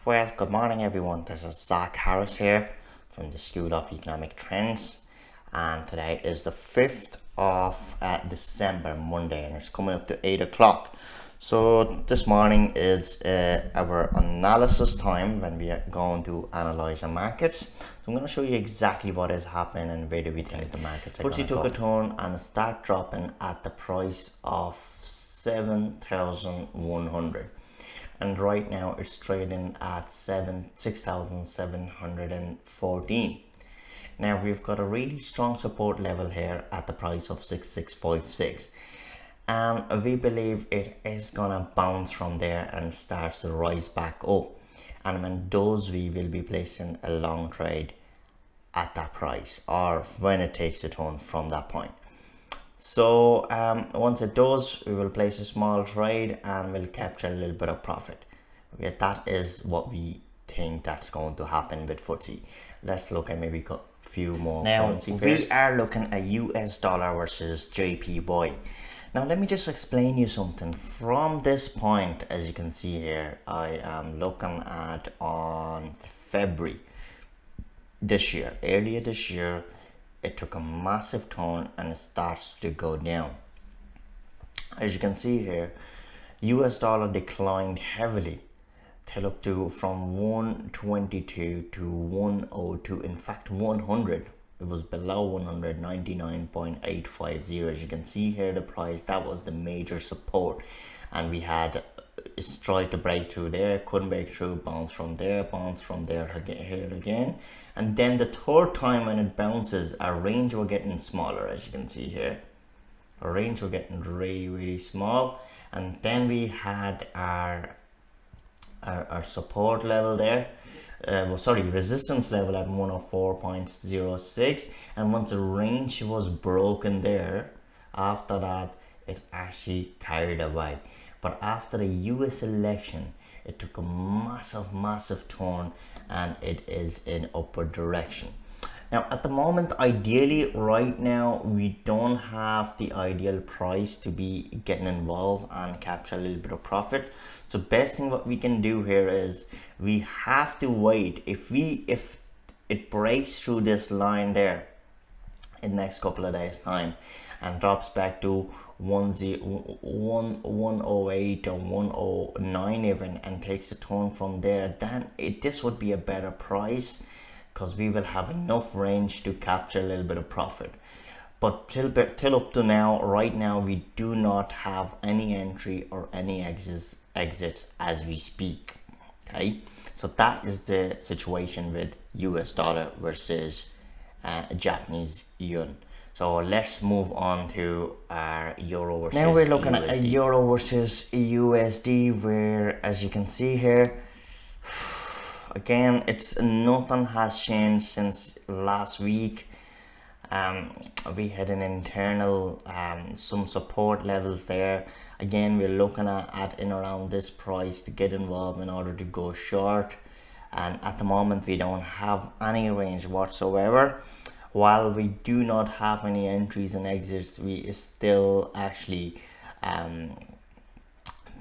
Well, good morning everyone. This is Zach Harris here from the School of Economic Trends, and today is the 5th of December, Monday, and it's coming up to 8 o'clock. So this morning is our analysis time when we are going to analyze the markets. So I'm going to show you exactly what is happening and where do we think the markets are going to go. FTSE took a turn and start dropping at the price of 7,100. And right now it's trading at 6,714. Now we've got a really strong support level here at the price of 6,656, and we believe it is gonna bounce from there and starts to rise back up, and when it does we will be placing a long trade at that price, or when it takes a turn from that point. So once it does, we will place a small trade and we'll capture a little bit of profit. Okay, that is what we think that's going to happen with FTSE. Let's look at maybe a few more. Now we are looking at US dollar versus JPY. Now let me just explain you something. From this point, as you can see here, I am looking at on February this year, earlier this year. It took a massive turn and it starts to go down. As you can see here, US dollar declined heavily till up to from 122 to 102, in fact 100. It was below 100, 99.850. As you can see here, the price, that was the major support, and we had tried to break through there, couldn't break through, bounce from there here again, and then the third time when it bounces, our range were getting smaller. As you can see here, our range were getting really small, and then we had our support level there, resistance level at 104.06, and once the range was broken there, after that it actually carried away. But after the US election, it took a massive turn and it is in upward direction. Now at the moment, ideally right now, we don't have the ideal price to be getting involved and capture a little bit of profit. So best thing what we can do here is we have to wait. If it breaks through this line there in the next couple of days time and drops back to 108 or 109 even, and takes a turn from there, then this would be a better price, because we will have enough range to capture a little bit of profit. But till up to now, right now, we do not have any entry or any exits as we speak. Okay, so that is the situation with US dollar versus Japanese yen. So let's move on to our euro versus USD. Now we're looking at a euro versus USD, where, as you can see here, again, nothing has changed since last week. We had an internal some support levels there. Again, we're looking at in around this price to get involved in order to go short, and at the moment we don't have any range whatsoever. While we do not have any entries and exits, we still actually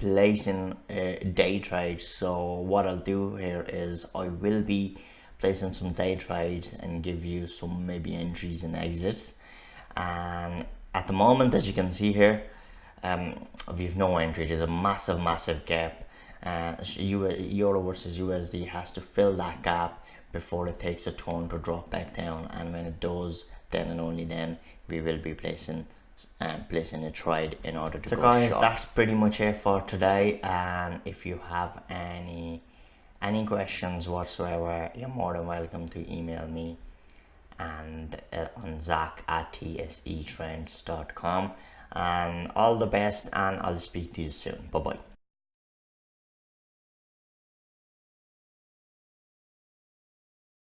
placing day trades. So what I'll do here is I will be placing some day trades and give you some maybe entries and exits. And at the moment, as you can see here, we've no entry. There's a massive gap. Euro versus USD has to fill that gap before it takes a turn to drop back down, and when it does, then and only then we will be placing a trade in order to go guys short. That's pretty much it for today, and if you have any questions whatsoever, you're more than welcome to email me and on zach@tsetrends.com. And all the best, and I'll speak to you soon. Bye bye.